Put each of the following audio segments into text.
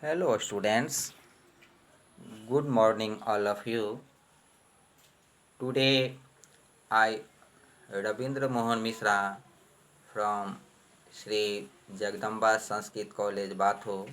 Hello, students. Good morning, all of you. Today, I, Rabindra Mohan Mishra from Sri Jagdamba Sanskrit College, Batho,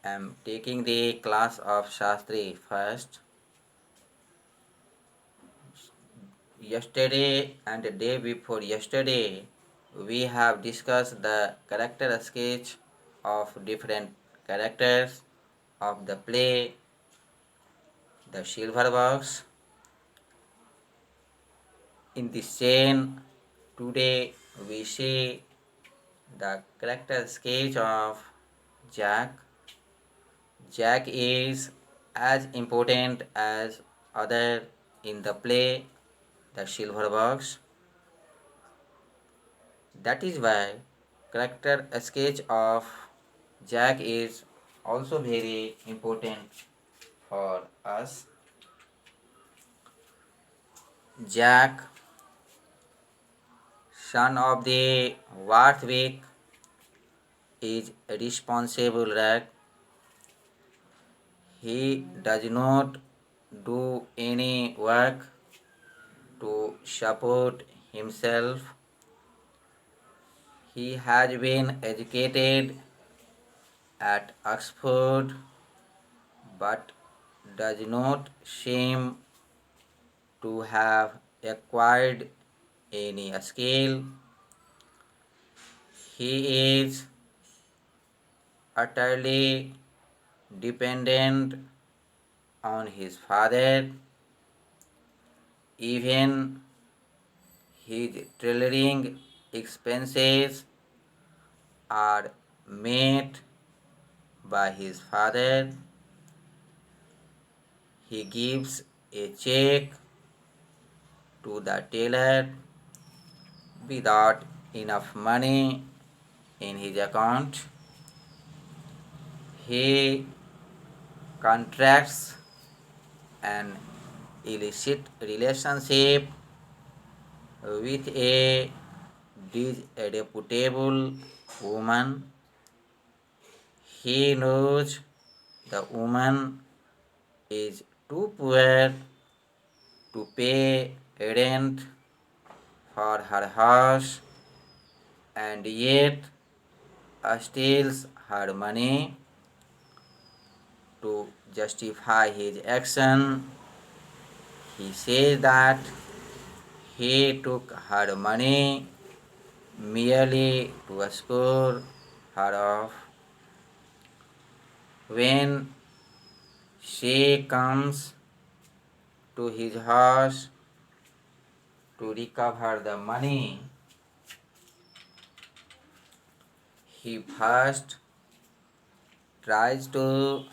am taking the class of Shastri first. Yesterday and the day before yesterday, we have discussed the character sketch of different characters of the play, The Silver Box. In this chain, today we see the character sketch of Jack. Jack is as important as other in the play The Silver Box. That is why character sketch of Jack is also very important for us. Jack, son of the Warthwick, is responsible rat. He does not do any work to support himself. He has been educated at Oxford but does not seem to have acquired any skill. He is utterly dependent on his father. Even his tailoring expenses are met by his father. He gives a check to the tailor without enough money in his account. He contracts an illicit relationship with a disreputable woman. He knows the woman is too poor to pay rent for her house and yet steals her money to justify his action. He says that he took her money merely to scare her off. When she comes to his house to recover the money, he first tries to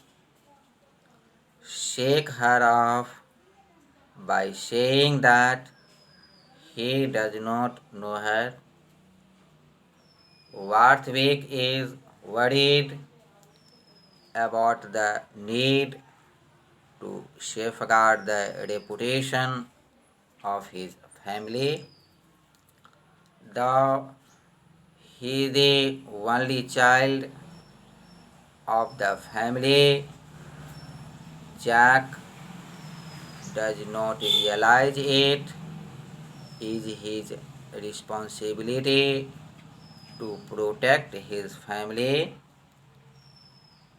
shake her off by saying that he does not know her. Warthwick is worried about the need to safeguard the reputation of his family. Though he is the only child of the family, Jack does not realize it is his responsibility to protect his family.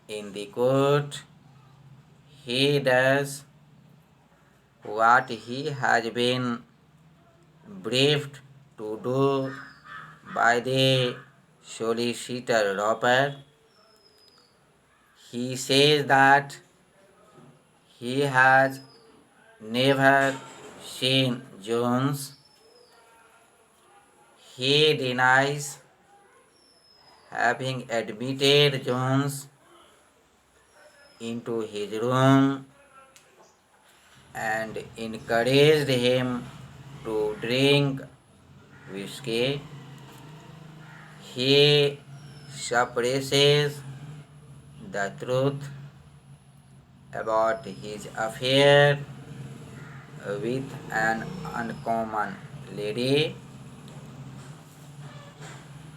In the court, he does what he has been briefed to do by the solicitor Roper. He says that he has never seen Jones. He denies having admitted Jones into his room and encouraged him to drink whiskey. He suppresses the truth about his affair with an uncommon lady.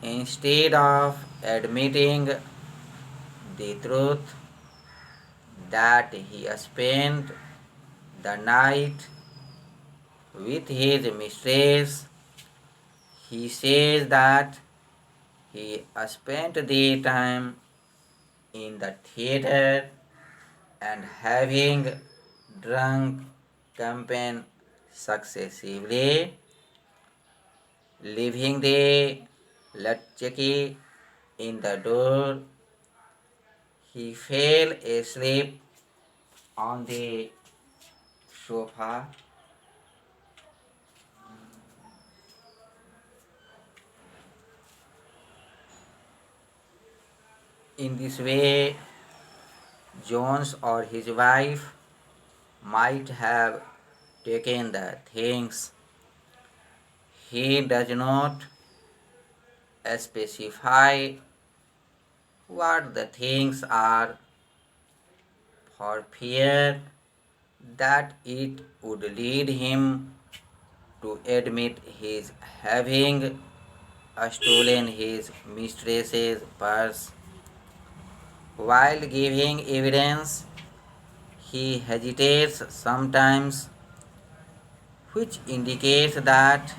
Instead of admitting the truth, that he spent the night with his mistress. He says that he spent the time in the theater and having drunk champagne successively, leaving the latchkey in the door. He fell asleep on the sofa. In this way, Jones or his wife might have taken the things. He does not specify what the things are for fear that it would lead him to admit his having stolen his mistress's purse. While giving evidence, he hesitates sometimes, which indicates that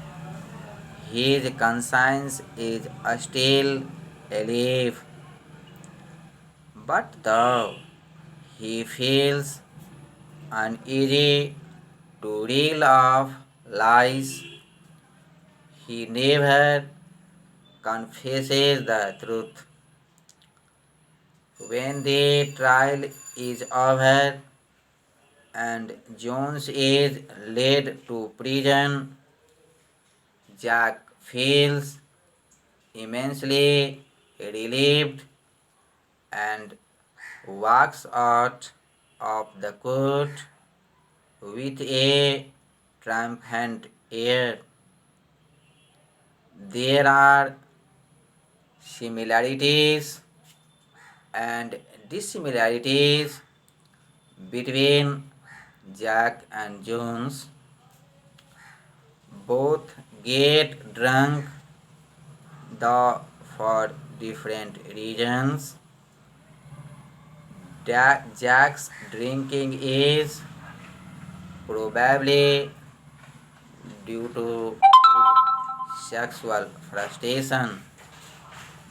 his conscience is still alive. But though he feels uneasy to reel off lies, he never confesses the truth. When the trial is over and Jones is led to prison, Jack feels immensely relieved and walks out of the court with a triumphant air. There are similarities and dissimilarities between Jack and Jones. Both get drunk, though for different reasons. Jack's drinking is probably due to sexual frustration,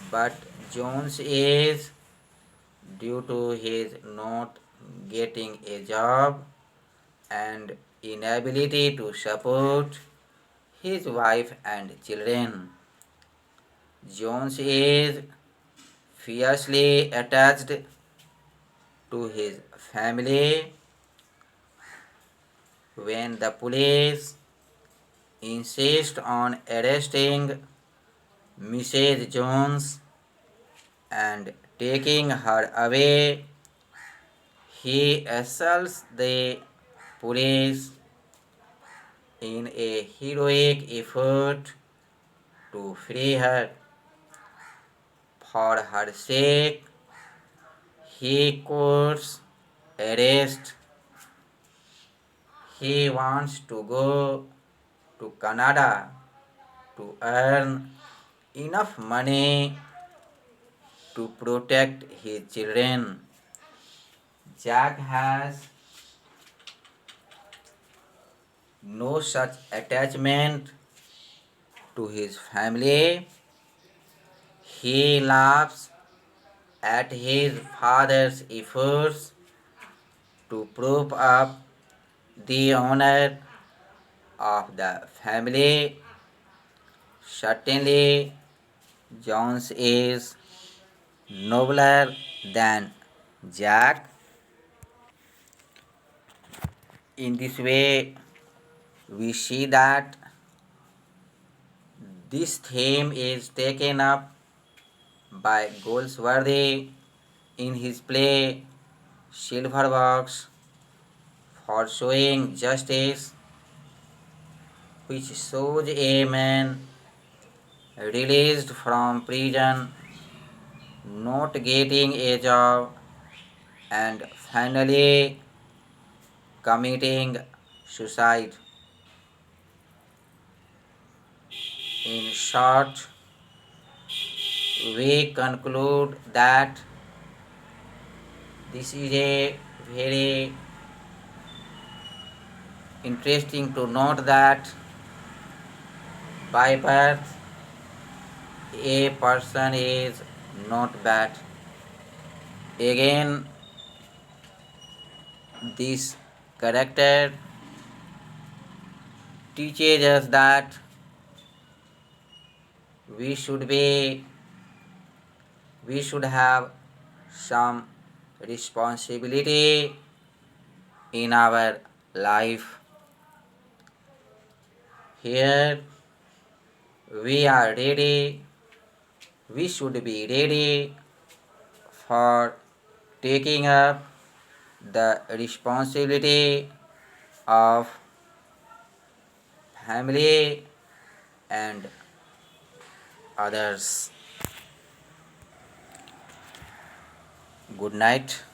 but Jones is due to his not getting a job and inability to support his wife and children. Jones is fiercely attached to his family. When the police insist on arresting Mrs. Jones and taking her away, he assaults the police in a heroic effort to free her. For her sake, he courts arrest. He wants to go to Canada to earn enough money to protect his children. Jack has no such attachment to his family. He laughs at his father's efforts to prop up the honor of the family. Certainly, Jones is nobler than Jack. In this way, we see that this theme is taken up by Goldsworthy in his play Silver Box for showing justice, which shows a man released from prison not getting a job and finally committing suicide. In short, we conclude that this is a very interesting to note that by birth a person is not bad. Again, this character teaches us that we should be we should have some responsibility in our life. Here we are ready, we should be ready for taking up the responsibility of family and others. Good night.